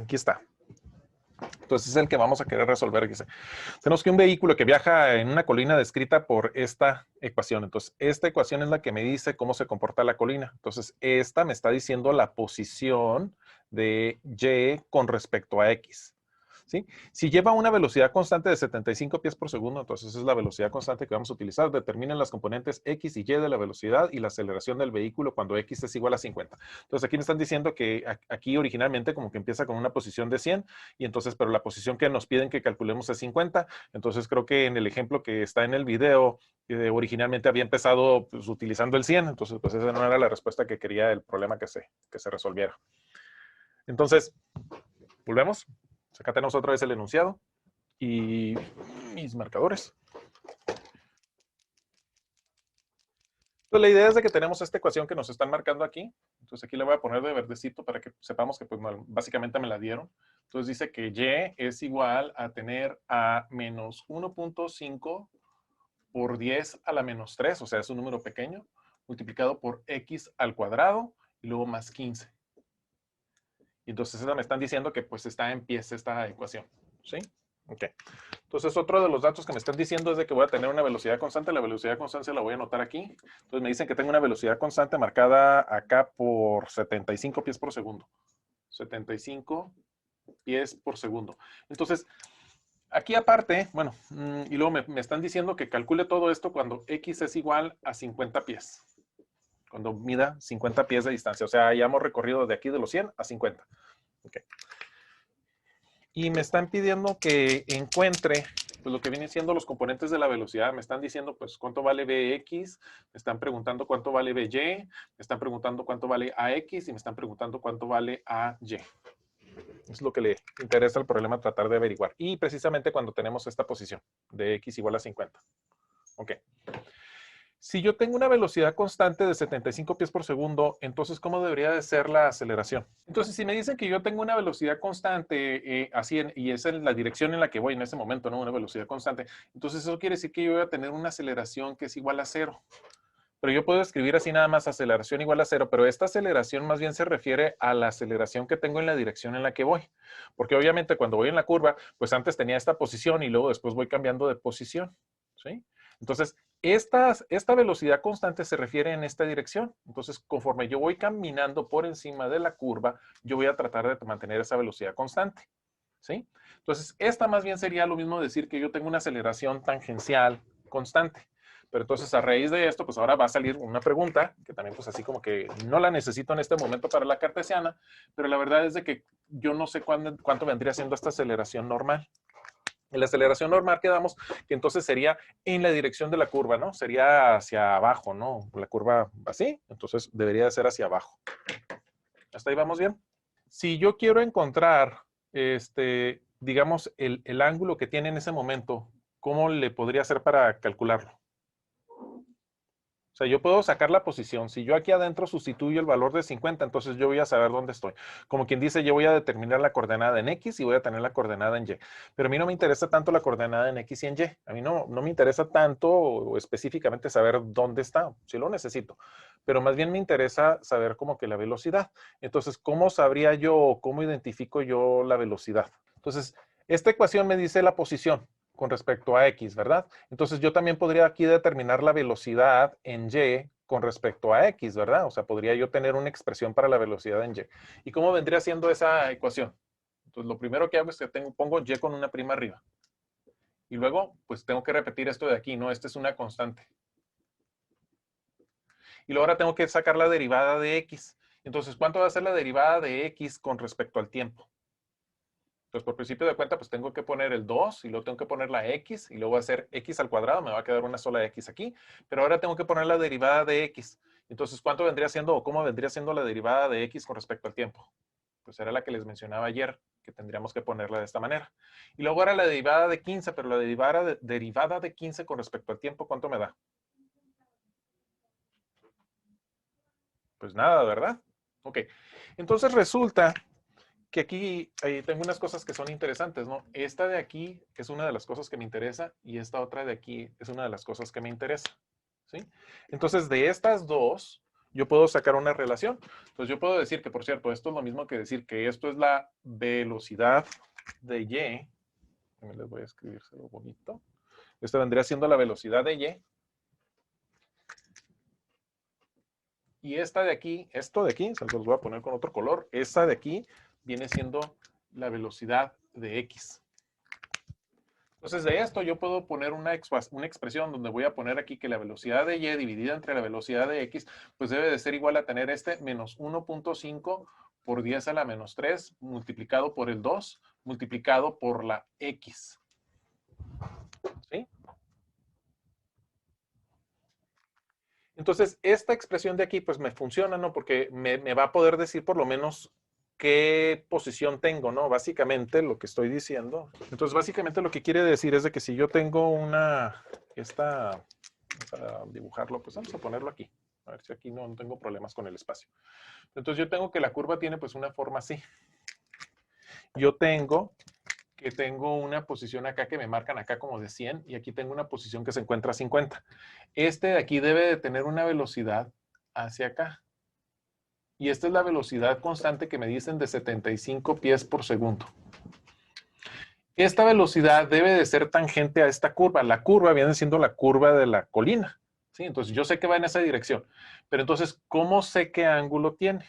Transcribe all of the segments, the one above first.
Aquí está. Entonces es el que vamos a querer resolver. Dice, tenemos que un vehículo que viaja en una colina descrita por esta ecuación. Entonces, esta ecuación es la que me dice cómo se comporta la colina. Entonces, esta me está diciendo la posición de Y con respecto a X. ¿Sí? Si lleva una velocidad constante de 75 pies por segundo, entonces esa es la velocidad constante que vamos a utilizar. Determinen las componentes X y Y de la velocidad y la aceleración del vehículo cuando X es igual a 50. Entonces aquí me están diciendo que aquí originalmente como que empieza con una posición de 100 y entonces, pero la posición que nos piden que calculemos es 50. Entonces creo que en el ejemplo que está en el video, originalmente había empezado pues, utilizando el 100. Entonces, pues esa no era la respuesta que quería el problema que se resolviera. Entonces, volvemos. Acá tenemos otra vez el enunciado y mis marcadores. Entonces, la idea es de que tenemos esta ecuación que nos están marcando aquí. Entonces, aquí le voy a poner de verdecito para que sepamos que pues, básicamente me la dieron. Entonces, dice que Y es igual a tener a menos 1.5 por 10 a la menos 3, o sea, es un número pequeño, multiplicado por X al cuadrado y luego más 15. Y entonces, me están diciendo que pues está en pies esta ecuación. ¿Sí? Ok. Entonces, otro de los datos que me están diciendo es de que voy a tener una velocidad constante. La velocidad constante la voy a anotar aquí. Entonces, me dicen que tengo una velocidad constante marcada acá por 75 pies por segundo. 75 pies por segundo. Entonces, aquí aparte, bueno, y luego me están diciendo que calcule todo esto cuando X es igual a 50 pies. Cuando mida 50 pies de distancia. O sea, ya hemos recorrido de aquí de los 100 a 50. Ok. Y me están pidiendo que encuentre pues, lo que vienen siendo los componentes de la velocidad. Me están diciendo pues cuánto vale Bx, me están preguntando cuánto vale By, me están preguntando cuánto vale Ax y me están preguntando cuánto vale Ay. Es lo que le interesa al problema tratar de averiguar. Y precisamente cuando tenemos esta posición de x igual a 50. Ok. Si yo tengo una velocidad constante de 75 pies por segundo, entonces, ¿cómo debería de ser la aceleración? Entonces, si me dicen que yo tengo una velocidad constante, y es en la dirección en la que voy en ese momento, ¿no? Una velocidad constante, entonces eso quiere decir que yo voy a tener una aceleración que es igual a 0. Pero yo puedo escribir así nada más aceleración igual a 0, pero esta aceleración más bien se refiere a la aceleración que tengo en la dirección en la que voy. Porque obviamente cuando voy en la curva, pues antes tenía esta posición y luego después voy cambiando de posición, ¿sí? Entonces, esta velocidad constante se refiere en esta dirección. Entonces, conforme yo voy caminando por encima de la curva, yo voy a tratar de mantener esa velocidad constante, ¿sí? Entonces, esta más bien sería lo mismo decir que yo tengo una aceleración tangencial constante. Pero entonces, a raíz de esto, pues ahora va a salir una pregunta, que también pues así como que no la necesito en este momento para la cartesiana, pero la verdad es de que yo no sé cuánto vendría siendo esta aceleración normal. En la aceleración normal quedamos que entonces sería en la dirección de la curva, ¿no? Sería hacia abajo, ¿no? La curva así, entonces debería de ser hacia abajo. ¿Hasta ahí vamos bien? Si yo quiero encontrar, digamos, el ángulo que tiene en ese momento, ¿cómo le podría hacer para calcularlo? O sea, yo puedo sacar la posición. Si yo aquí adentro sustituyo el valor de 50, entonces yo voy a saber dónde estoy. Como quien dice, yo voy a determinar la coordenada en X y voy a tener la coordenada en Y. Pero a mí no me interesa tanto la coordenada en X y en Y. A mí no me interesa tanto o específicamente saber dónde está. Si lo necesito. Pero más bien me interesa saber como que la velocidad. Entonces, ¿cómo sabría yo, cómo identifico yo la velocidad? Entonces, esta ecuación me dice la posición con respecto a X, ¿verdad? Entonces yo también podría aquí determinar la velocidad en Y con respecto a X, ¿verdad? O sea, podría yo tener una expresión para la velocidad en Y. ¿Y cómo vendría siendo esa ecuación? Entonces lo primero que hago es que pongo Y con una prima arriba. Y luego, pues tengo que repetir esto de aquí, ¿no? Esta es una constante. Y luego ahora tengo que sacar la derivada de X. Entonces, ¿cuánto va a ser la derivada de X con respecto al tiempo? Entonces, por principio de cuenta, pues tengo que poner el 2 y luego tengo que poner la x y luego va a ser x al cuadrado, me va a quedar una sola x aquí, pero ahora tengo que poner la derivada de x. Entonces, ¿cuánto vendría siendo o cómo vendría siendo la derivada de x con respecto al tiempo? Pues era la que les mencionaba ayer, que tendríamos que ponerla de esta manera. Y luego ahora la derivada de 15, pero la derivada de 15 con respecto al tiempo, ¿cuánto me da? Pues nada, ¿verdad? Ok. Entonces resulta que aquí tengo unas cosas que son interesantes, ¿no? Esta de aquí es una de las cosas que me interesa y esta otra de aquí es una de las cosas que me interesa, ¿sí? Entonces, de estas dos, yo puedo sacar una relación. Entonces yo puedo decir que, por cierto, esto es lo mismo que decir que esto es la velocidad de Y. También les voy a escribírselo bonito. Esta vendría siendo la velocidad de Y. Y esta de aquí, esto de aquí, se los voy a poner con otro color. Esta de aquí viene siendo la velocidad de X. Entonces, de esto yo puedo poner una expresión donde voy a poner aquí que la velocidad de Y dividida entre la velocidad de X, pues debe de ser igual a tener este menos 1.5 por 10 a la menos 3 multiplicado por el 2 multiplicado por la X. ¿Sí? Entonces, esta expresión de aquí, pues me funciona, ¿no? Porque me va a poder decir por lo menos qué posición tengo, ¿no? Básicamente lo que estoy diciendo. Entonces, básicamente lo que quiere decir es de que si yo tengo vamos a dibujarlo, pues vamos a ponerlo aquí. A ver si aquí no tengo problemas con el espacio. Entonces, yo tengo que la curva tiene pues una forma así. Yo tengo una posición acá que me marcan acá como de 100 y aquí tengo una posición que se encuentra a 50. Este de aquí debe de tener una velocidad hacia acá. Y esta es la velocidad constante que me dicen de 75 pies por segundo. Esta velocidad debe de ser tangente a esta curva. La curva viene siendo la curva de la colina. ¿Sí? Entonces yo sé que va en esa dirección. Pero entonces, ¿cómo sé qué ángulo tiene?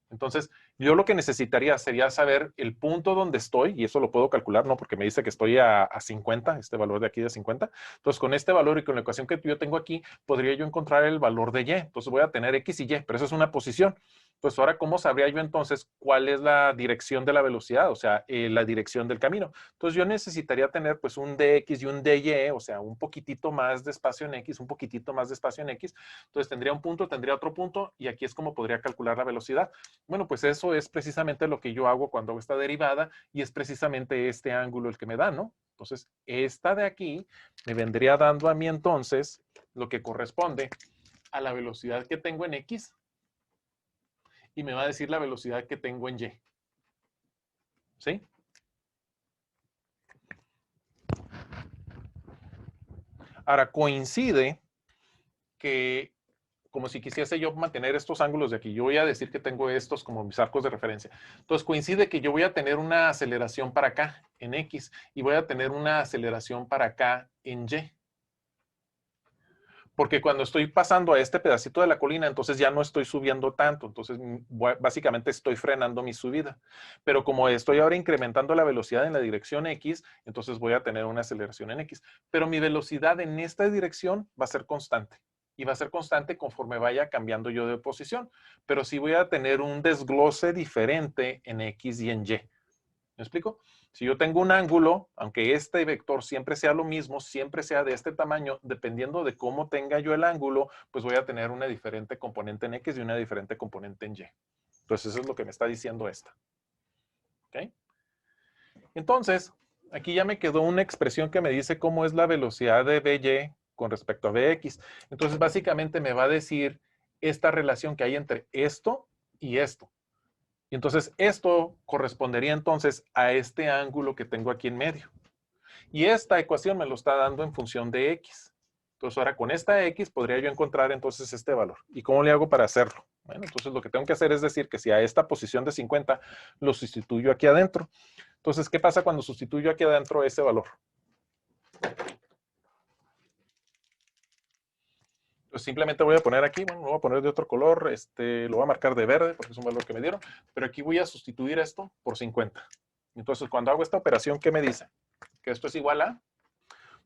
Entonces, yo lo que necesitaría sería saber el punto donde estoy, y eso lo puedo calcular, ¿no? Porque me dice que estoy a 50, este valor de aquí de 50. Entonces, con este valor y con la ecuación que yo tengo aquí, podría yo encontrar el valor de Y. Entonces, voy a tener X y Y, pero eso es una posición. Pues ahora, ¿cómo sabría yo entonces cuál es la dirección de la velocidad? O sea, la dirección del camino. Entonces, yo necesitaría tener pues un dx y un dy, o sea, un poquitito más de espacio en x, un poquitito más de espacio en x. Entonces, tendría un punto, tendría otro punto, y aquí es como podría calcular la velocidad. Bueno, pues eso es precisamente lo que yo hago cuando hago esta derivada, y es precisamente este ángulo el que me da, ¿no? Entonces, esta de aquí me vendría dando a mí entonces lo que corresponde a la velocidad que tengo en x, y me va a decir la velocidad que tengo en Y. ¿Sí? Ahora, coincide que, como si quisiese yo mantener estos ángulos de aquí, yo voy a decir que tengo estos como mis arcos de referencia. Entonces, coincide que yo voy a tener una aceleración para acá en X y voy a tener una aceleración para acá en Y. Porque cuando estoy pasando a este pedacito de la colina, entonces ya no estoy subiendo tanto, entonces básicamente estoy frenando mi subida. Pero como estoy ahora incrementando la velocidad en la dirección X, entonces voy a tener una aceleración en X. Pero mi velocidad en esta dirección va a ser constante. Y va a ser constante conforme vaya cambiando yo de posición. Pero sí voy a tener un desglose diferente en X y en Y. ¿Me explico? Si yo tengo un ángulo, aunque este vector siempre sea lo mismo, siempre sea de este tamaño, dependiendo de cómo tenga yo el ángulo, pues voy a tener una diferente componente en X y una diferente componente en Y. Entonces, eso es lo que me está diciendo esta. ¿Ok? Entonces, aquí ya me quedó una expresión que me dice cómo es la velocidad de BY con respecto a BX. Entonces, básicamente me va a decir esta relación que hay entre esto y esto. Y entonces esto correspondería entonces a este ángulo que tengo aquí en medio. Y esta ecuación me lo está dando en función de X. Entonces ahora con esta X podría yo encontrar entonces este valor. ¿Y cómo le hago para hacerlo? Bueno, entonces lo que tengo que hacer es decir que si a esta posición de 50 lo sustituyo aquí adentro. Entonces, ¿qué pasa cuando sustituyo aquí adentro ese valor? Pues simplemente voy a poner aquí, bueno, lo voy a poner de otro color, lo voy a marcar de verde porque es un valor que me dieron, pero aquí voy a sustituir esto por 50. Entonces, cuando hago esta operación, ¿qué me dice? Que esto es igual a...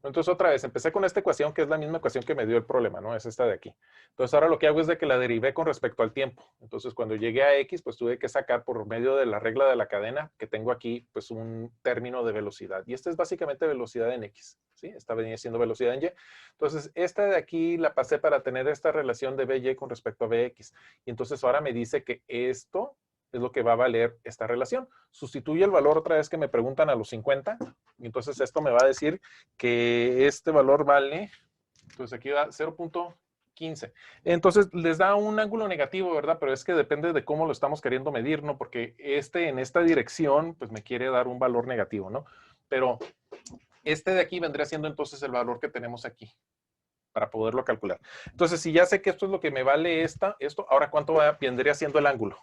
Entonces, otra vez, empecé con esta ecuación, que es la misma ecuación que me dio el problema, ¿no? Es esta de aquí. Entonces, ahora lo que hago es de que la derivé con respecto al tiempo. Entonces, cuando llegué a X, pues tuve que sacar por medio de la regla de la cadena, que tengo aquí, pues un término de velocidad. Y esta es básicamente velocidad en X, ¿sí? Esta venía siendo velocidad en Y. Entonces, esta de aquí la pasé para tener esta relación de BY con respecto a BX. Y entonces, ahora me dice que esto es lo que va a valer esta relación. Sustituye el valor otra vez que me preguntan a los 50, y entonces esto me va a decir que este valor vale, entonces aquí da 0.15. Entonces les da un ángulo negativo, ¿verdad? Pero es que depende de cómo lo estamos queriendo medir, ¿no? Porque en esta dirección, pues me quiere dar un valor negativo, ¿no? Pero este de aquí vendría siendo entonces el valor que tenemos aquí. para poderlo calcular. Entonces, si ya sé que esto es lo que me vale esto, ahora ¿cuánto vendría siendo el ángulo?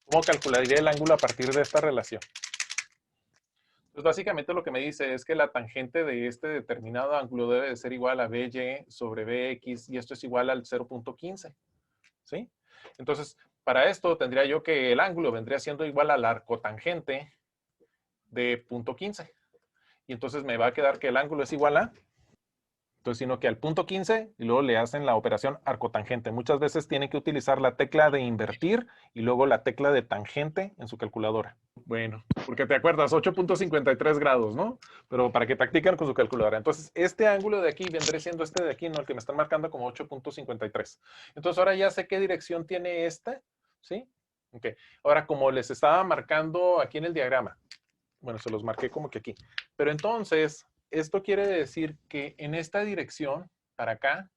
¿Cómo calcularía el ángulo a partir de esta relación? Pues básicamente lo que me dice es que la tangente de este determinado ángulo debe de ser igual a BY sobre BX y esto es igual al 0.15, ¿sí? Entonces, para esto tendría yo que el ángulo vendría siendo igual al arcotangente de 0.15. Y entonces me va a quedar que el ángulo es igual a, entonces, sino que al punto 15 y luego le hacen la operación arcotangente. Muchas veces tienen que utilizar la tecla de invertir y luego la tecla de tangente en su calculadora. Bueno, porque te acuerdas, 8.53 grados, ¿no? Pero para que practiquen con su calculadora. Entonces, este ángulo de aquí vendré siendo este de aquí, ¿no? El que me están marcando como 8.53. Entonces, ahora ya sé qué dirección tiene esta, ¿sí? Ok. Ahora, como les estaba marcando aquí en el diagrama, bueno, se los marqué como que aquí. Pero entonces, esto quiere decir que en esta dirección, para acá,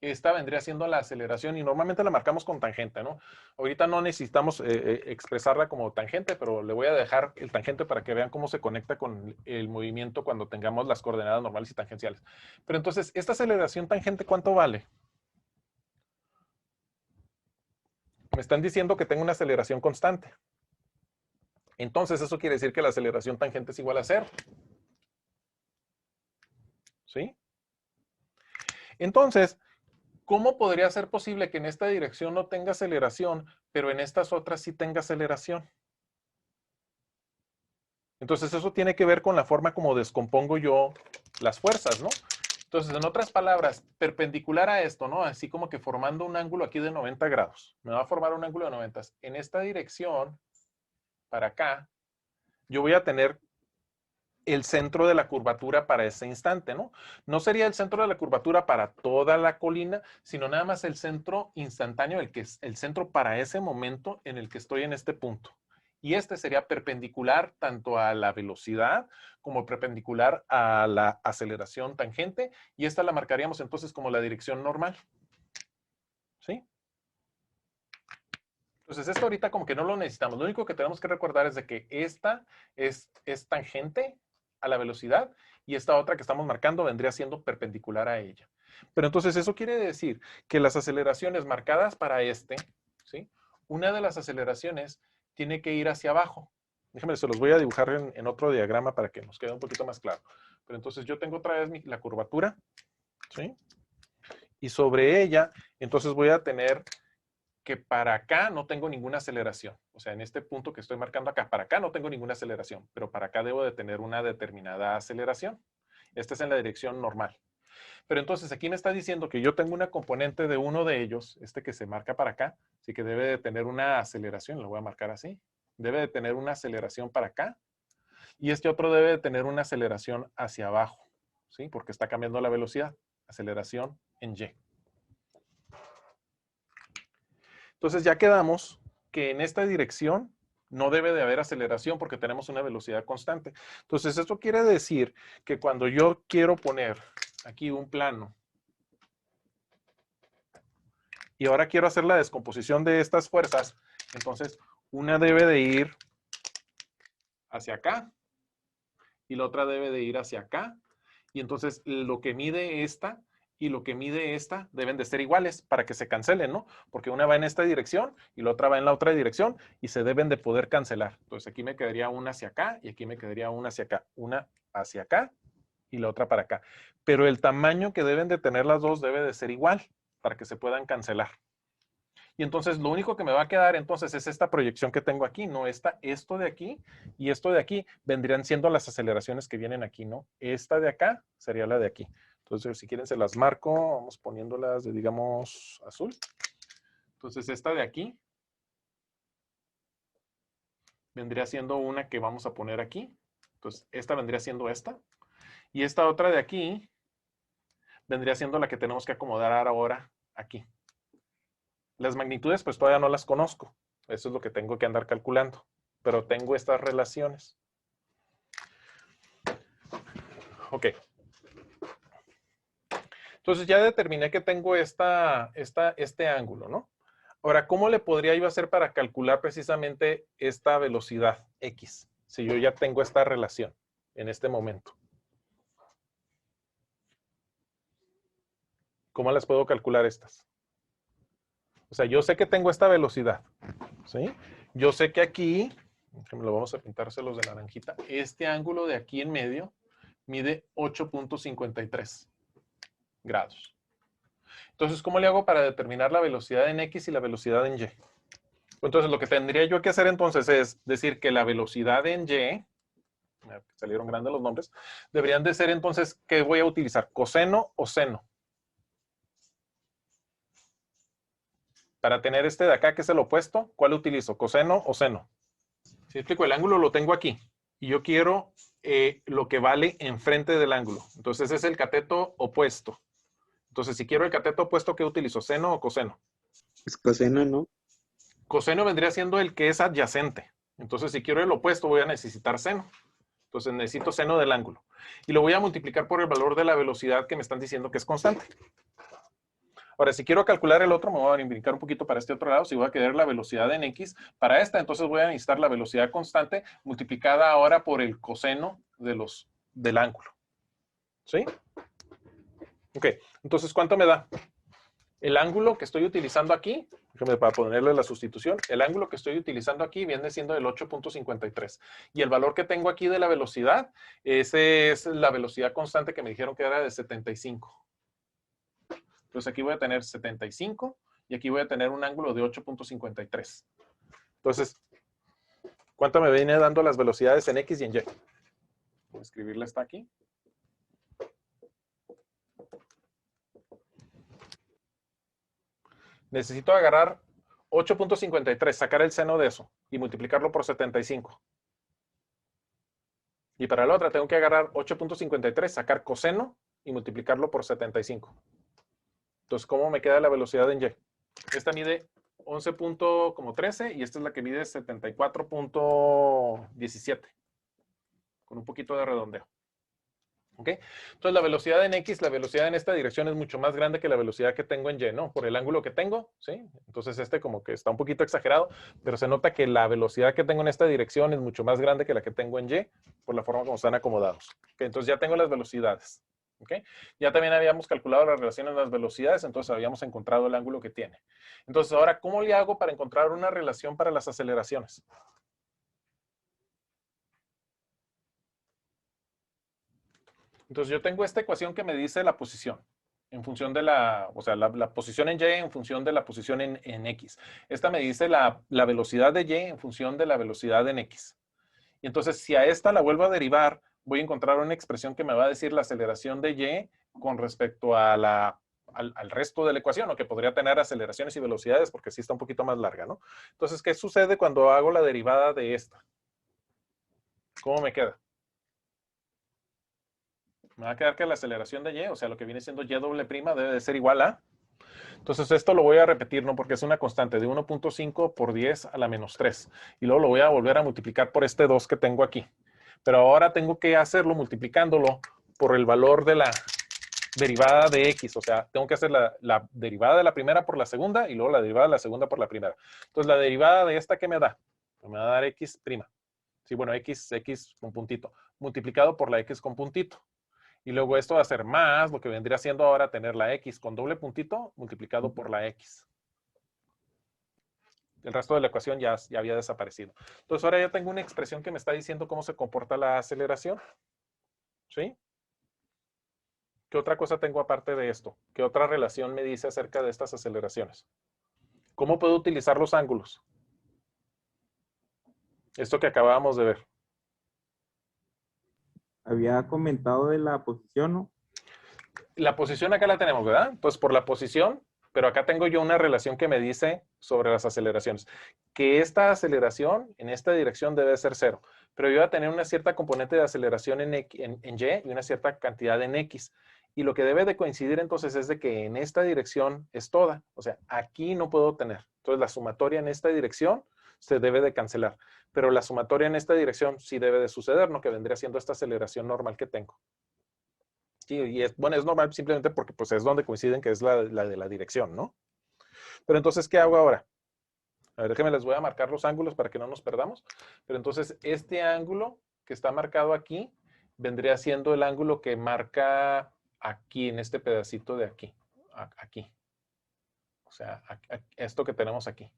esta vendría siendo la aceleración y normalmente la marcamos con tangente, ¿no? Ahorita no necesitamos expresarla como tangente, pero le voy a dejar el tangente para que vean cómo se conecta con el movimiento cuando tengamos las coordenadas normales y tangenciales. Pero entonces, esta aceleración tangente, ¿cuánto vale? Me están diciendo que tengo una aceleración constante. Entonces, eso quiere decir que la aceleración tangente es igual a 0. ¿Sí? Entonces, ¿cómo podría ser posible que en esta dirección no tenga aceleración, pero en estas otras sí tenga aceleración? Entonces, eso tiene que ver con la forma como descompongo yo las fuerzas, ¿no? Entonces, en otras palabras, perpendicular a esto, ¿no? Así como que formando un ángulo aquí de 90 grados. Me va a formar un ángulo de 90. En esta dirección, para acá, yo voy a tener el centro de la curvatura para ese instante, ¿no? No sería el centro de la curvatura para toda la colina, sino nada más el centro instantáneo, el que es el centro para ese momento en el que estoy en este punto. Y este sería perpendicular tanto a la velocidad como perpendicular a la aceleración tangente. Y esta la marcaríamos entonces como la dirección normal. ¿Sí? Entonces, esto ahorita como que no lo necesitamos. Lo único que tenemos que recordar es de que esta es tangente a la velocidad y esta otra que estamos marcando vendría siendo perpendicular a ella. Pero entonces eso quiere decir que las aceleraciones marcadas para ¿sí? Una de las aceleraciones tiene que ir hacia abajo. Déjenme, se los voy a dibujar en otro diagrama para que nos quede un poquito más claro. Pero entonces yo tengo otra vez la curvatura, ¿sí? Y sobre ella, entonces voy a tener que para acá no tengo ninguna aceleración. O sea, en este punto que estoy marcando acá, para acá no tengo ninguna aceleración, pero para acá debo de tener una determinada aceleración. Esta es en la dirección normal. Pero entonces aquí me está diciendo que yo tengo una componente de uno de ellos, este que se marca para acá, así que debe de tener una aceleración, lo voy a marcar así. Debe de tener una aceleración para acá y este otro debe de tener una aceleración hacia abajo, ¿sí? Porque está cambiando la velocidad. Aceleración en Y. Entonces ya quedamos que en esta dirección no debe de haber aceleración porque tenemos una velocidad constante. Entonces esto quiere decir que cuando yo quiero poner aquí un plano y ahora quiero hacer la descomposición de estas fuerzas, entonces una debe de ir hacia acá y la otra debe de ir hacia acá. Y entonces lo que mide esta y lo que mide esta deben de ser iguales para que se cancelen, ¿no? Porque una va en esta dirección y la otra va en la otra dirección y se deben de poder cancelar. Entonces aquí me quedaría una hacia acá y aquí me quedaría una hacia acá. Una hacia acá y la otra para acá. Pero el tamaño que deben de tener las dos debe de ser igual para que se puedan cancelar. Y entonces lo único que me va a quedar entonces es esta proyección que tengo aquí, ¿no? Esto de aquí y esto de aquí vendrían siendo las aceleraciones que vienen aquí, ¿no? Esta de acá sería la de aquí. Entonces, si quieren se las marco, vamos poniéndolas de, digamos, azul. Entonces, esta de aquí vendría siendo una que vamos a poner aquí. Entonces, esta vendría siendo esta. Y esta otra de aquí vendría siendo la que tenemos que acomodar ahora aquí. Las magnitudes pues todavía no las conozco. Eso es lo que tengo que andar calculando. Pero tengo estas relaciones. Ok. Entonces ya determiné que tengo este ángulo, ¿no? Ahora, ¿cómo le podría yo hacer para calcular precisamente esta velocidad X? Si yo ya tengo esta relación en este momento. ¿Cómo las puedo calcular estas? O sea, yo sé que tengo esta velocidad, ¿sí? Yo sé que aquí, lo vamos a pintárselos de naranjita, este ángulo de aquí en medio mide 8.53 grados. Entonces, ¿cómo le hago para determinar la velocidad en X y la velocidad en Y? Entonces, lo que tendría yo que hacer entonces es decir que la velocidad en Y, salieron grandes los nombres, deberían de ser entonces, ¿qué voy a utilizar? ¿Coseno o seno? Para tener este de acá, que es el opuesto, ¿cuál utilizo? ¿Coseno o seno? Si explico, el ángulo lo tengo aquí y yo quiero lo que vale enfrente del ángulo. Entonces, es el cateto opuesto. Entonces, si quiero el cateto opuesto, ¿qué utilizo? ¿Seno o coseno? Es coseno, ¿no? Coseno vendría siendo el que es adyacente. Entonces, si quiero el opuesto, voy a necesitar seno. Entonces, necesito seno del ángulo. Y lo voy a multiplicar por el valor de la velocidad que me están diciendo que es constante. Ahora, si quiero calcular el otro, me voy a brincar un poquito para este otro lado. Si voy a querer la velocidad en X para esta, entonces voy a necesitar la velocidad constante multiplicada ahora por el coseno del ángulo. ¿Sí? Ok, entonces, ¿cuánto me da? El ángulo que estoy utilizando aquí, déjame para ponerle la sustitución, el ángulo que estoy utilizando aquí viene siendo el 8.53. Y el valor que tengo aquí de la velocidad, ese es la velocidad constante que me dijeron que era de 75. Entonces aquí voy a tener 75 y aquí voy a tener un ángulo de 8.53. Entonces, ¿cuánto me viene dando las velocidades en X y en Y? Voy a escribirle esta aquí. Necesito agarrar 8.53, sacar el seno de eso y multiplicarlo por 75. Y para la otra tengo que agarrar 8.53, sacar coseno y multiplicarlo por 75. Entonces, ¿cómo me queda la velocidad en Y? Esta mide 11.13 y esta es la que mide 74.17. Con un poquito de redondeo. ¿Ok? Entonces, la velocidad en X, la velocidad en esta dirección es mucho más grande que la velocidad que tengo en Y, ¿no? Por el ángulo que tengo, ¿sí? Entonces, este como que está un poquito exagerado, pero se nota que la velocidad que tengo en esta dirección es mucho más grande que la que tengo en Y, por la forma como están acomodados. ¿Ok? Entonces, ya tengo las velocidades. ¿Ok? Ya también habíamos calculado la relación en las velocidades, entonces habíamos encontrado el ángulo que tiene. Entonces, ahora, ¿cómo le hago para encontrar una relación para las aceleraciones? Entonces yo tengo esta ecuación que me dice la posición en función de la posición en Y en función de la posición en X. Esta me dice la velocidad de Y en función de la velocidad en X. Y entonces si a esta la vuelvo a derivar, voy a encontrar una expresión que me va a decir la aceleración de Y con respecto a al resto de la ecuación, o que podría tener aceleraciones y velocidades, porque sí está un poquito más larga, ¿no? Entonces, ¿qué sucede cuando hago la derivada de esta? ¿Cómo me queda? Me va a quedar que la aceleración de Y, o sea, lo que viene siendo Y doble prima, debe de ser igual a. Entonces, esto lo voy a repetir, ¿no? Porque es una constante de 1.5 por 10 a la menos 3. Y luego lo voy a volver a multiplicar por este 2 que tengo aquí. Pero ahora tengo que hacerlo multiplicándolo por el valor de la derivada de X. O sea, tengo que hacer la derivada de la primera por la segunda y luego la derivada de la segunda por la primera. Entonces, la derivada de esta, ¿qué me da? Me va a dar X prima. Sí, bueno, X con puntito. Multiplicado por la X con puntito. Y luego esto va a ser más lo que vendría siendo ahora tener la X con doble puntito multiplicado por la X. El resto de la ecuación ya había desaparecido. Entonces ahora ya tengo una expresión que me está diciendo cómo se comporta la aceleración. ¿Sí? ¿Qué otra cosa tengo aparte de esto? ¿Qué otra relación me dice acerca de estas aceleraciones? ¿Cómo puedo utilizar los ángulos? Esto que acabábamos de ver. Había comentado de la posición, ¿no? La posición acá la tenemos, ¿verdad? Pues por la posición, pero acá tengo yo una relación que me dice sobre las aceleraciones, que esta aceleración en esta dirección debe ser 0, pero yo voy a tener una cierta componente de aceleración en Y y una cierta cantidad en X. Y lo que debe de coincidir entonces es de que en esta dirección es toda, o sea, aquí no puedo tener. Entonces la sumatoria en esta dirección se debe de cancelar, pero la sumatoria en esta dirección sí debe de suceder, ¿no? Que vendría siendo esta aceleración normal que tengo. Sí, y es normal simplemente porque pues, es donde coinciden que es la de la dirección, ¿no? Pero entonces, ¿qué hago ahora? A ver, déjenme, les voy a marcar los ángulos para que no nos perdamos. Pero entonces, este ángulo que está marcado aquí vendría siendo el ángulo que marca aquí, en este pedacito de aquí. aquí. O sea, esto que tenemos aquí.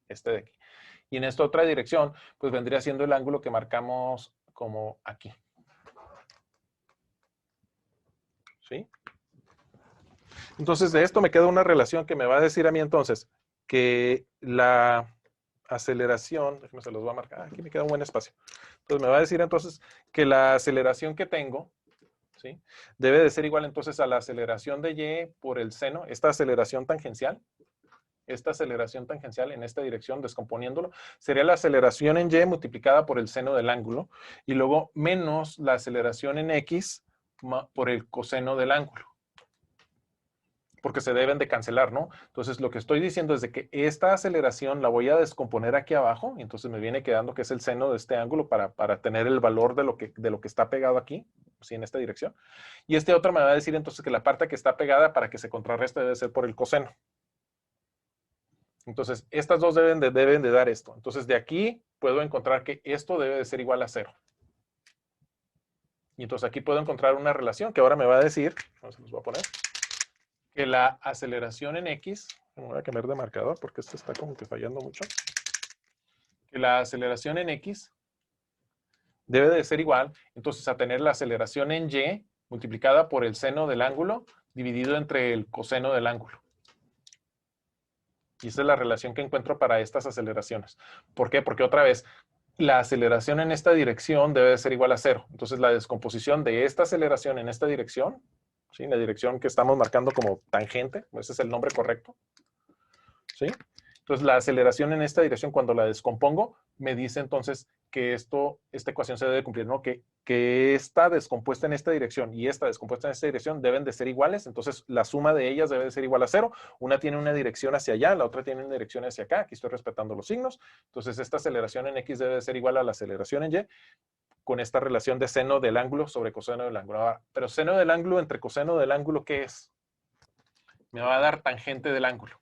Este de aquí. Y en esta otra dirección, pues vendría siendo el ángulo que marcamos como aquí. ¿Sí? Entonces, de esto me queda una relación que me va a decir a mí entonces que la aceleración, déjenme se los voy a marcar, aquí me queda un buen espacio. Entonces, me va a decir entonces que la aceleración que tengo, ¿sí? Debe de ser igual entonces a la aceleración de y por el seno, esta aceleración tangencial en esta dirección, descomponiéndolo, sería la aceleración en y multiplicada por el seno del ángulo y luego menos la aceleración en x por el coseno del ángulo. Porque se deben de cancelar, ¿no? Entonces, lo que estoy diciendo es de que esta aceleración la voy a descomponer aquí abajo, y entonces me viene quedando que es el seno de este ángulo para tener el valor de lo que está pegado aquí, ¿sí? En esta dirección. Y este otro me va a decir entonces que la parte que está pegada para que se contrarreste debe ser por el coseno. Entonces, estas dos deben de dar esto. Entonces, de aquí puedo encontrar que esto debe de ser igual a 0. Y entonces aquí puedo encontrar una relación que ahora me va a decir, se los voy a poner, que la aceleración en x, me voy a cambiar de marcador porque esto está como que fallando mucho, que la aceleración en x debe de ser igual, entonces, a tener la aceleración en y multiplicada por el seno del ángulo dividido entre el coseno del ángulo. Y esa es la relación que encuentro para estas aceleraciones. ¿Por qué? Porque otra vez, la aceleración en esta dirección debe de ser igual a 0. Entonces, la descomposición de esta aceleración en esta dirección, ¿sí? La dirección que estamos marcando como tangente, ese es el nombre correcto, ¿sí? Entonces, la aceleración en esta dirección, cuando la descompongo, me dice entonces que esta ecuación se debe cumplir, ¿no? Que esta descompuesta en esta dirección y esta descompuesta en esta dirección deben de ser iguales, entonces la suma de ellas debe de ser igual a 0. Una tiene una dirección hacia allá, la otra tiene una dirección hacia acá. Aquí estoy respetando los signos. Entonces, esta aceleración en x debe de ser igual a la aceleración en y con esta relación de seno del ángulo sobre coseno del ángulo. Ahora, pero seno del ángulo entre coseno del ángulo, ¿qué es? Me va a dar tangente del ángulo.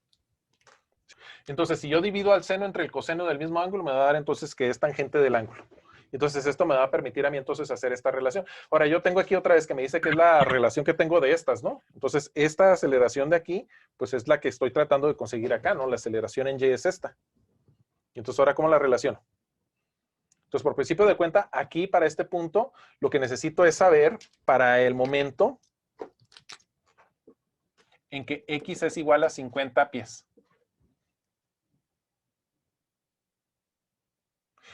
Entonces, si yo divido al seno entre el coseno del mismo ángulo, me va a dar entonces que es tangente del ángulo. Entonces, esto me va a permitir a mí entonces hacer esta relación. Ahora, yo tengo aquí otra vez que me dice que es la relación que tengo de estas, ¿no? Entonces, esta aceleración de aquí, pues es la que estoy tratando de conseguir acá, ¿no? La aceleración en y es esta. Y entonces, ahora, ¿cómo la relaciono? Entonces, por principio de cuenta, aquí para este punto, lo que necesito es saber para el momento en que x es igual a 50 pies.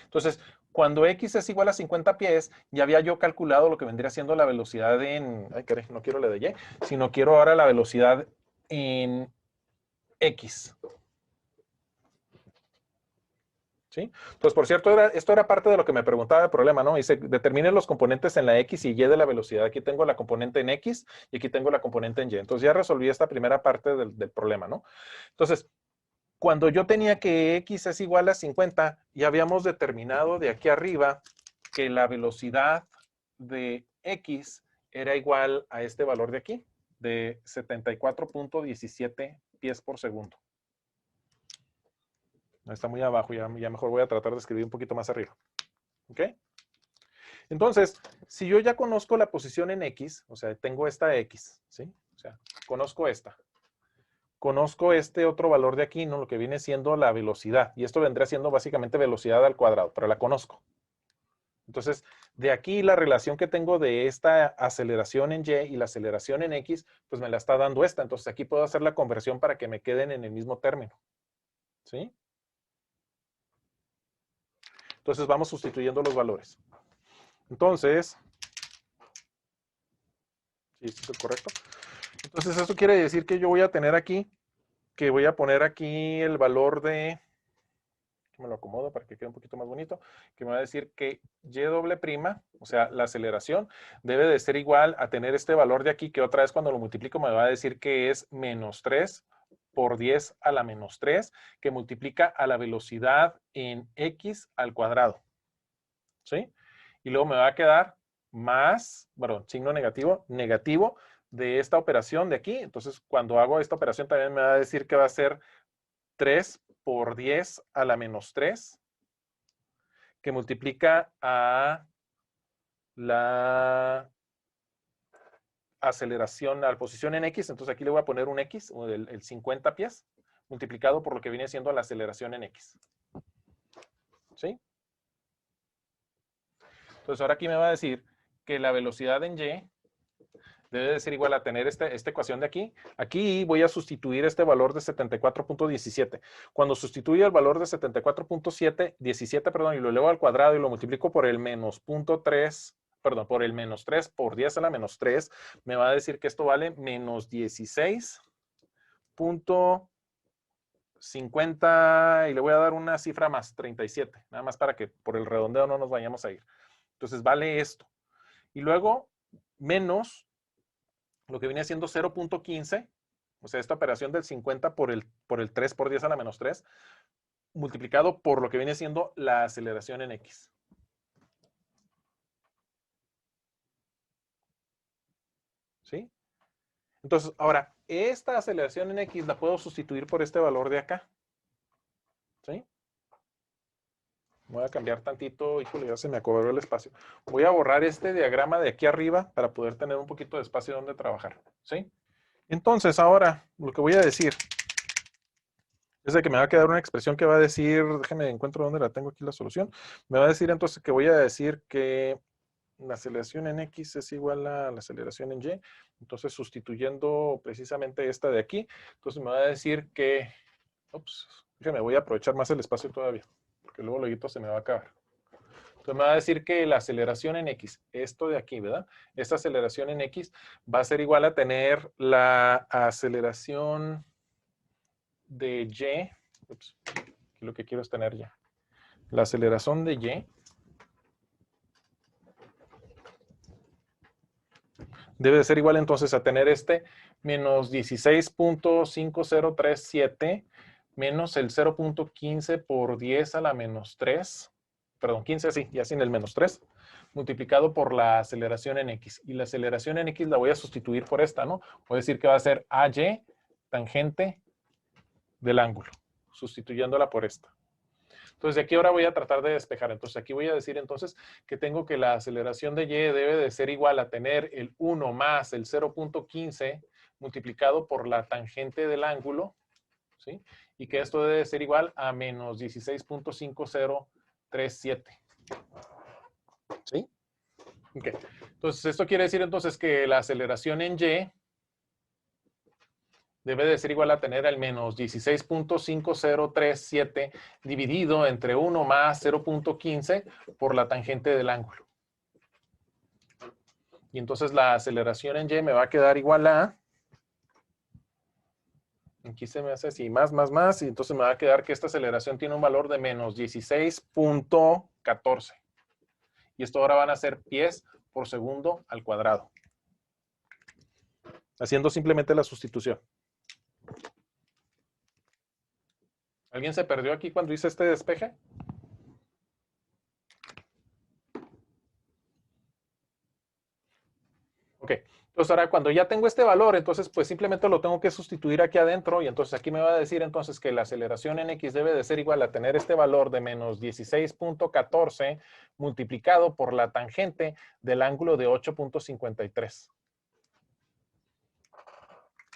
Entonces, cuando x es igual a 50 pies, ya había yo calculado lo que vendría siendo la velocidad en... Ay, caray, no quiero la de y, sino quiero ahora la velocidad en x. ¿Sí? Entonces, por cierto, esto era parte de lo que me preguntaba el problema, ¿no? Dice, determine los componentes en la x y y de la velocidad. Aquí tengo la componente en x y aquí tengo la componente en y. Entonces, ya resolví esta primera parte del problema, ¿no? Entonces, cuando yo tenía que x es igual a 50, ya habíamos determinado de aquí arriba que la velocidad de x era igual a este valor de aquí, de 74.17 pies por segundo. Está muy abajo, ya mejor voy a tratar de escribir un poquito más arriba. ¿Ok? Entonces, si yo ya conozco la posición en x, o sea, tengo esta x, ¿sí? O sea, conozco esta. Conozco este otro valor de aquí, ¿no? Lo que viene siendo la velocidad. Y esto vendría siendo básicamente velocidad al cuadrado, pero la conozco. Entonces, de aquí la relación que tengo de esta aceleración en y y la aceleración en x, pues me la está dando esta. Entonces, aquí puedo hacer la conversión para que me queden en el mismo término. ¿Sí? Entonces, vamos sustituyendo los valores. Entonces, ¿sí es correcto? Entonces, eso quiere decir que yo voy a tener aquí, que voy a poner aquí el valor de... me lo acomodo para que quede un poquito más bonito, que me va a decir que y doble prima, o sea, la aceleración, debe de ser igual a tener este valor de aquí, que otra vez cuando lo multiplico me va a decir que es menos 3 por 10 a la menos 3, que multiplica a la velocidad en x al cuadrado. ¿Sí? Y luego me va a quedar más, bueno, signo negativo, negativo de esta operación de aquí. Entonces, cuando hago esta operación también me va a decir que va a ser 3 por 10 a la menos 3, que multiplica a la aceleración, a la posición en X, entonces aquí le voy a poner un X, o el 50 pies, multiplicado por lo que viene siendo la aceleración en X. ¿Sí? Entonces ahora aquí me va a decir que la velocidad en Y debe de ser igual a tener esta ecuación de aquí. Aquí voy a sustituir este valor de 74.17. Cuando sustituyo el valor de 74.17, perdón, y lo elevo al cuadrado y lo multiplico por el menos 0.3, perdón, por el menos 3 por 10 a la menos 3, me va a decir que esto vale menos 16.50 y le voy a dar una cifra más, 37, nada más para que por el redondeo no nos vayamos a ir. Entonces vale esto. Y luego menos lo que viene siendo 0.15, o sea, esta operación del 50 por el 3 por 10 a la menos 3, multiplicado por lo que viene siendo la aceleración en X. ¿Sí? Entonces, ahora, esta aceleración en X la puedo sustituir por este valor de acá. ¿Sí? Voy a cambiar tantito, híjole, ya se me acabó el espacio. Voy a borrar este diagrama de aquí arriba para poder tener un poquito de espacio donde trabajar. ¿Sí? Entonces, ahora, lo que voy a decir es de que me va a quedar una expresión que va a decir, déjeme encuentro dónde la tengo aquí la solución. Me va a decir entonces que voy a decir que la aceleración en X es igual a la aceleración en Y. Entonces, sustituyendo precisamente esta de aquí, entonces me va a decir que, ups, déjeme, voy a aprovechar más el espacio todavía, porque luego se me va a acabar. Entonces me va a decir que la aceleración en X, esto de aquí, ¿verdad? Esta aceleración en X va a ser igual a tener la aceleración de Y, ups, lo que quiero es tener ya. La aceleración de Y debe de ser igual entonces a tener este menos 16.5037 menos el 0.15 por 10 a la menos 3, perdón, 15 sí, ya sin el menos 3, multiplicado por la aceleración en X. Y la aceleración en X la voy a sustituir por esta, ¿no? Voy a decir que va a ser AY tangente del ángulo, sustituyéndola por esta. Entonces, de aquí ahora voy a tratar de despejar. Entonces, aquí voy a decir entonces que tengo que la aceleración de Y debe de ser igual a tener el 1 más el 0.15 multiplicado por la tangente del ángulo, ¿sí? Y que esto debe de ser igual a menos 16.5037. ¿Sí? Ok. Entonces, esto quiere decir entonces que la aceleración en Y debe de ser igual a tener el menos 16.5037 dividido entre 1 más 0.15 por la tangente del ángulo. Y entonces la aceleración en Y me va a quedar igual a, aquí se me hace así, más, y entonces me va a quedar que esta aceleración tiene un valor de menos 16.14. Y esto ahora van a ser pies por segundo al cuadrado. Haciendo simplemente la sustitución. ¿Alguien se perdió aquí cuando hice este despeje? Ok, entonces ahora cuando ya tengo este valor, entonces pues simplemente lo tengo que sustituir aquí adentro y entonces aquí me va a decir entonces que la aceleración en X debe de ser igual a tener este valor de menos 16.14 multiplicado por la tangente del ángulo de 8.53.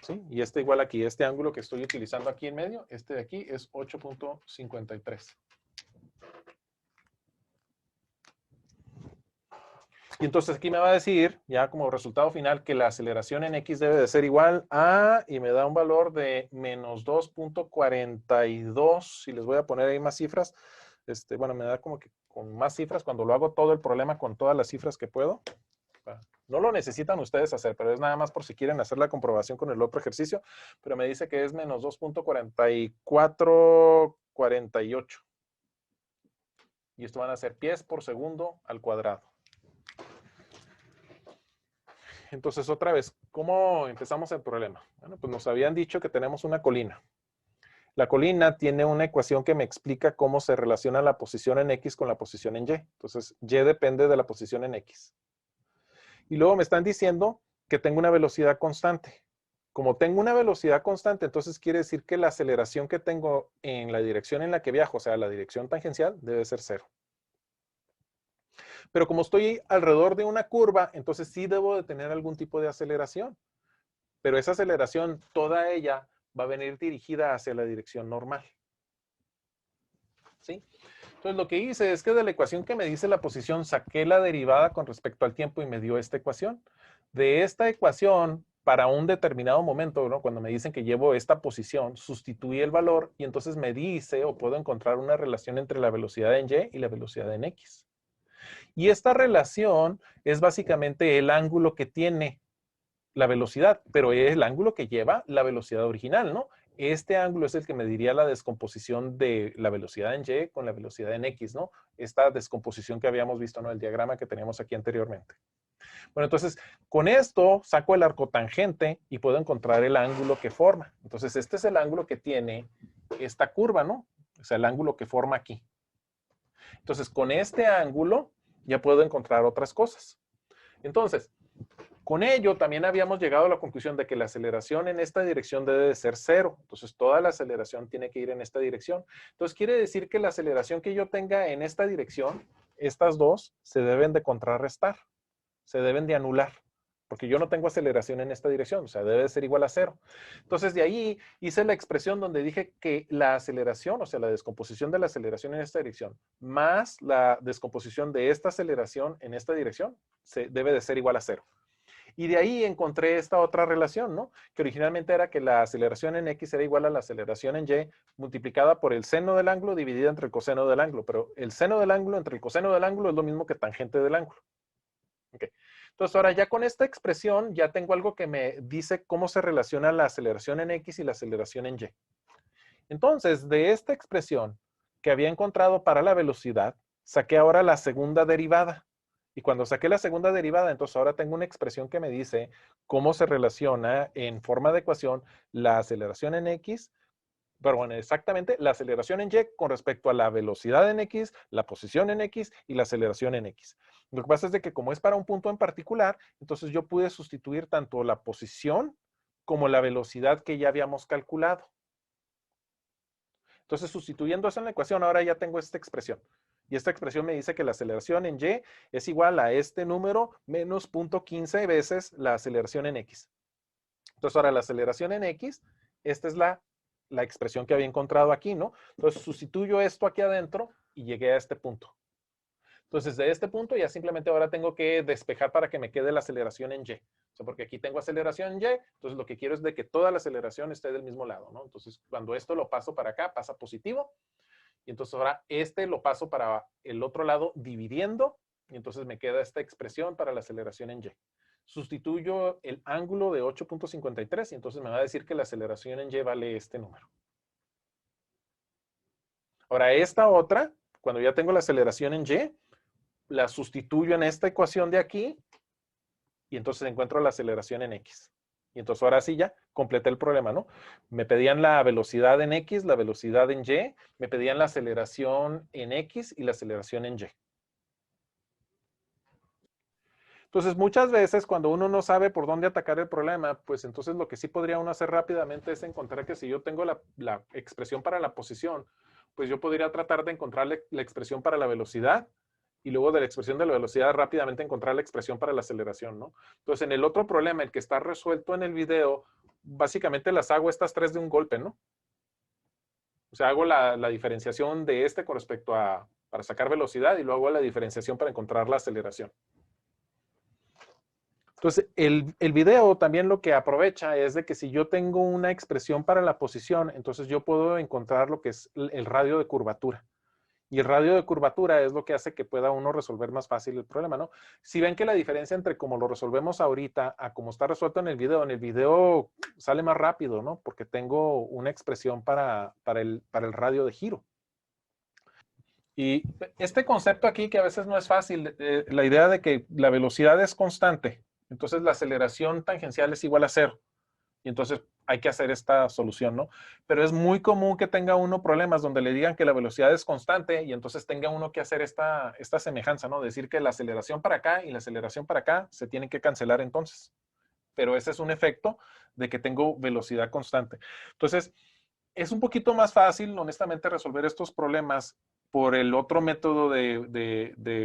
¿Sí? Y este igual aquí, este ángulo que estoy utilizando aquí en medio, este de aquí es 8.53. Y entonces aquí me va a decir, ya como resultado final, que la aceleración en X debe de ser igual a, y me da un valor de menos 2.42. Y les voy a poner ahí más cifras. Bueno, me da como que con más cifras cuando lo hago todo el problema con todas las cifras que puedo. No lo necesitan ustedes hacer, pero es nada más por si quieren hacer la comprobación con el otro ejercicio. Pero me dice que es menos 2.4448. Y esto van a ser pies por segundo al cuadrado. Entonces, otra vez, ¿cómo empezamos el problema? Bueno, pues nos habían dicho que tenemos una colina. La colina tiene una ecuación que me explica cómo se relaciona la posición en X con la posición en Y. Entonces, Y depende de la posición en X. Y luego me están diciendo que tengo una velocidad constante. Como tengo una velocidad constante, entonces quiere decir que la aceleración que tengo en la dirección en la que viajo, o sea, la dirección tangencial, debe ser 0. Pero como estoy alrededor de una curva, entonces sí debo de tener algún tipo de aceleración. Pero esa aceleración, toda ella va a venir dirigida hacia la dirección normal. ¿Sí? Entonces lo que hice es que de la ecuación que me dice la posición, saqué la derivada con respecto al tiempo y me dio esta ecuación. De esta ecuación, para un determinado momento, ¿no? Cuando me dicen que llevo esta posición, sustituí el valor y entonces me dice o puedo encontrar una relación entre la velocidad en y y la velocidad en x. Y esta relación es básicamente el ángulo que tiene la velocidad, pero es el ángulo que lleva la velocidad original, ¿no? Este ángulo es el que me diría la descomposición de la velocidad en y con la velocidad en x, ¿no? Esta descomposición que habíamos visto, ¿no? El diagrama que teníamos aquí anteriormente. Bueno, entonces, con esto saco el arcotangente y puedo encontrar el ángulo que forma. Entonces, este es el ángulo que tiene esta curva, ¿no? O sea, el ángulo que forma aquí. Entonces, con este ángulo ya puedo encontrar otras cosas. Entonces, con ello también habíamos llegado a la conclusión de que la aceleración en esta dirección debe de ser 0. Entonces, toda la aceleración tiene que ir en esta dirección. Entonces, quiere decir que la aceleración que yo tenga en esta dirección, estas dos, se deben de contrarrestar, se deben de anular, porque yo no tengo aceleración en esta dirección, o sea, debe de ser igual a 0. Entonces, de ahí hice la expresión donde dije que la aceleración, o sea, la descomposición de la aceleración en esta dirección, más la descomposición de esta aceleración en esta dirección, debe de ser igual a 0. Y de ahí encontré esta otra relación, ¿no? Que originalmente era que la aceleración en x era igual a la aceleración en y multiplicada por el seno del ángulo dividida entre el coseno del ángulo. Pero el seno del ángulo entre el coseno del ángulo es lo mismo que tangente del ángulo. Okay. Entonces ahora ya con esta expresión ya tengo algo que me dice cómo se relaciona la aceleración en x y la aceleración en y. Entonces, de esta expresión que había encontrado para la velocidad, saqué ahora la segunda derivada. Y cuando saqué la segunda derivada, entonces ahora tengo una expresión que me dice cómo se relaciona en forma de ecuación la aceleración en x, pero bueno, exactamente la aceleración en y con respecto a la velocidad en x, la posición en x y la aceleración en x. Lo que pasa es de que como es para un punto en particular, entonces yo pude sustituir tanto la posición como la velocidad que ya habíamos calculado. Entonces, sustituyendo eso en la ecuación, ahora ya tengo esta expresión. Y esta expresión me dice que la aceleración en y es igual a este número menos 0.15 veces la aceleración en x. Entonces, ahora la aceleración en x, esta es la expresión que había encontrado aquí, ¿no? Entonces, sustituyo esto aquí adentro y llegué a este punto. Entonces, de este punto ya simplemente ahora tengo que despejar para que me quede la aceleración en y. O sea, porque aquí tengo aceleración en y, entonces lo que quiero es de que toda la aceleración esté del mismo lado, ¿no? Entonces, cuando esto lo paso para acá, pasa positivo. Y entonces ahora este lo paso para el otro lado dividiendo. Y entonces me queda esta expresión para la aceleración en y. Sustituyo el ángulo de 8.53 y entonces me va a decir que la aceleración en y vale este número. Ahora, esta otra, cuando ya tengo la aceleración en y, la sustituyo en esta ecuación de aquí y entonces encuentro la aceleración en x. Y entonces ahora sí ya completé el problema, ¿no? Me pedían la velocidad en x, la velocidad en y, me pedían la aceleración en x y la aceleración en y. Entonces, muchas veces cuando uno no sabe por dónde atacar el problema, pues entonces lo que sí podría uno hacer rápidamente es encontrar que si yo tengo la expresión para la posición, pues yo podría tratar de encontrar la expresión para la velocidad y luego de la expresión de la velocidad rápidamente encontrar la expresión para la aceleración, ¿no? Entonces, en el otro problema, el que está resuelto en el video, básicamente las hago estas tres de un golpe, ¿no? O sea, hago la diferenciación de este con respecto a, para sacar velocidad y luego la diferenciación para encontrar la aceleración. Entonces, el video también lo que aprovecha es de que si yo tengo una expresión para la posición, entonces yo puedo encontrar lo que es el radio de curvatura. Y el radio de curvatura es lo que hace que pueda uno resolver más fácil el problema, ¿no? Si ven que la diferencia entre cómo lo resolvemos ahorita a cómo está resuelto en el video sale más rápido, ¿no? Porque tengo una expresión para el radio de giro. Y este concepto aquí que a veces no es fácil, la idea de que la velocidad es constante, entonces la aceleración tangencial es igual a 0. Y entonces hay que hacer esta solución, ¿no? Pero es muy común que tenga uno problemas donde le digan que la velocidad es constante y entonces tenga uno que hacer esta semejanza, ¿no? Decir que la aceleración para acá y la aceleración para acá se tienen que cancelar entonces. Pero ese es un efecto de que tengo velocidad constante. Entonces, es un poquito más fácil, honestamente, resolver estos problemas por el otro método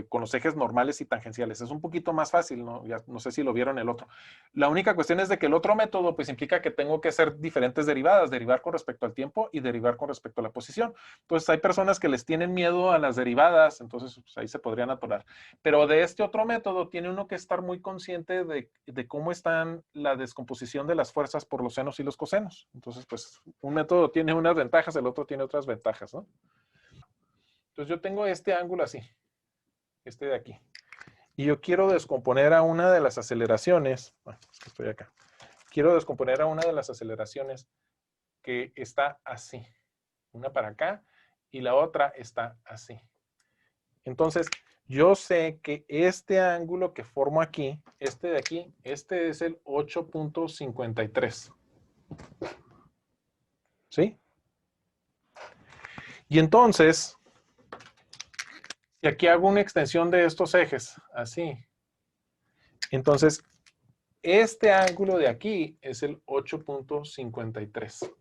con los ejes normales y tangenciales. Es un poquito más fácil, ¿no? Ya no sé si lo vieron el otro. La única cuestión es de que el otro método pues implica que tengo que hacer diferentes derivadas, derivar con respecto al tiempo y derivar con respecto a la posición. Entonces hay personas que les tienen miedo a las derivadas, entonces pues, ahí se podrían atorar. Pero de este otro método tiene uno que estar muy consciente de cómo están la descomposición de las fuerzas por los senos y los cosenos. Entonces pues un método tiene unas ventajas, el otro tiene otras ventajas, ¿no? Entonces yo tengo este ángulo así, este de aquí. Y yo quiero descomponer a una de las aceleraciones, bueno, es que estoy acá. Quiero descomponer a una de las aceleraciones que está así. Una para acá y la otra está así. Entonces, yo sé que este ángulo que formo aquí, este de aquí, este es el 8.53. ¿Sí? Y entonces, si aquí hago una extensión de estos ejes, así, entonces, este ángulo de aquí es el 8.53.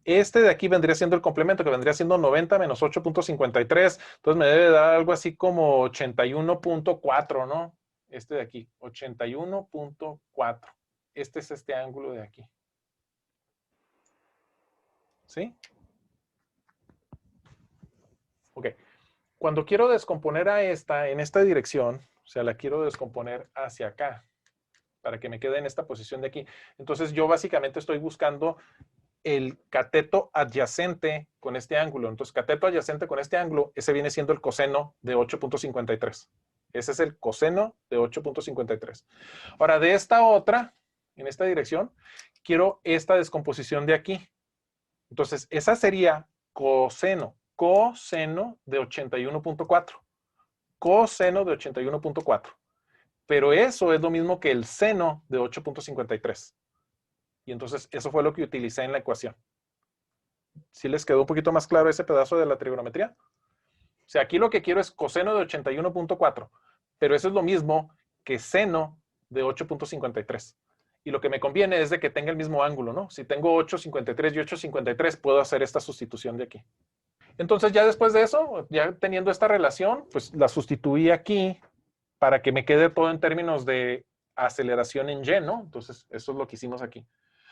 Este de aquí vendría siendo el complemento, que vendría siendo 90 menos 8.53. Entonces me debe dar algo así como 81.4, ¿no? Este de aquí, 81.4. Este es este ángulo de aquí. ¿Sí? Ok. Cuando quiero descomponer a esta en esta dirección, o sea, la quiero descomponer hacia acá, para que me quede en esta posición de aquí. Entonces yo básicamente estoy buscando el cateto adyacente con este ángulo. Entonces, cateto adyacente con este ángulo, ese viene siendo el coseno de 8.53. Ese es el coseno de 8.53. Ahora, de esta otra, en esta dirección, quiero esta descomposición de aquí. Entonces, esa sería coseno de 81.4. Coseno de 81.4. Pero eso es lo mismo que el seno de 8.53. Y entonces eso fue lo que utilicé en la ecuación. ¿Sí les quedó un poquito más claro ese pedazo de la trigonometría? O sea, aquí lo que quiero es coseno de 81.4, pero eso es lo mismo que seno de 8.53. Y lo que me conviene es de que tenga el mismo ángulo, ¿no? Si tengo 8.53 y 8.53, puedo hacer esta sustitución de aquí. Entonces ya después de eso, ya teniendo esta relación, pues la sustituí aquí para que me quede todo en términos de aceleración en y, ¿no? Entonces eso es lo que hicimos aquí.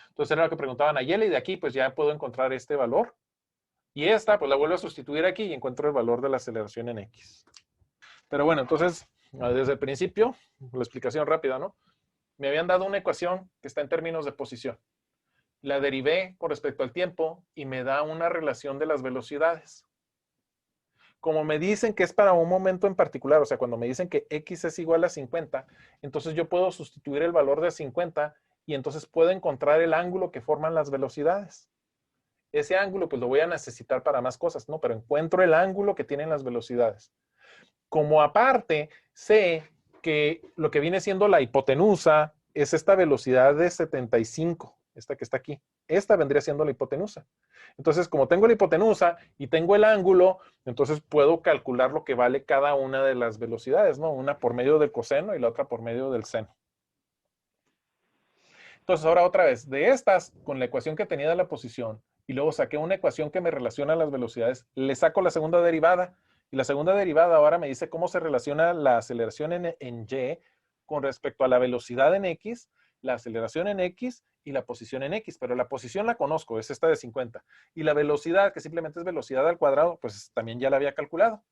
Entonces era lo que preguntaban a Yele y de aquí pues ya puedo encontrar este valor. Y esta pues la vuelvo a sustituir aquí y encuentro el valor de la aceleración en X. Pero bueno, entonces desde el principio, la explicación rápida, ¿no? Me habían dado una ecuación que está en términos de posición. La derivé con respecto al tiempo y me da una relación de las velocidades. Como me dicen que es para un momento en particular, o sea, cuando me dicen que X es igual a 50, entonces yo puedo sustituir el valor de 50 y entonces puedo encontrar el ángulo que forman las velocidades. Ese ángulo pues lo voy a necesitar para más cosas, ¿no? Pero encuentro el ángulo que tienen las velocidades. Como aparte sé que lo que viene siendo la hipotenusa es esta velocidad de 75, esta que está aquí. Esta vendría siendo la hipotenusa. Entonces, como tengo la hipotenusa y tengo el ángulo, entonces puedo calcular lo que vale cada una de las velocidades, ¿no? Una por medio del coseno y la otra por medio del seno. Entonces, ahora otra vez, de estas, con la ecuación que tenía de la posición, y luego saqué una ecuación que me relaciona las velocidades, le saco la segunda derivada, y la segunda derivada ahora me dice cómo se relaciona la aceleración en y con respecto a la velocidad en x, la aceleración en x y la posición en x, pero la posición la conozco, es esta de 50, y la velocidad, que simplemente es velocidad al cuadrado, pues también ya la había calculado.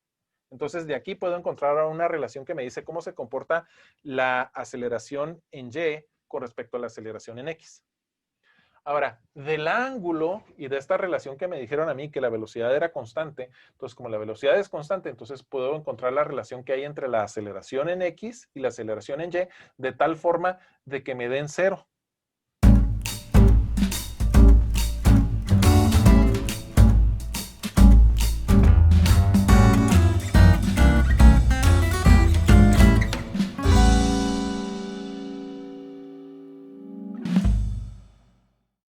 Entonces, de aquí puedo encontrar una relación que me dice cómo se comporta la aceleración en y con respecto a la aceleración en x. Ahora, del ángulo y de esta relación que me dijeron a mí que la velocidad era constante, entonces como la velocidad es constante, entonces puedo encontrar la relación que hay entre la aceleración en x y la aceleración en y de tal forma de que me den cero.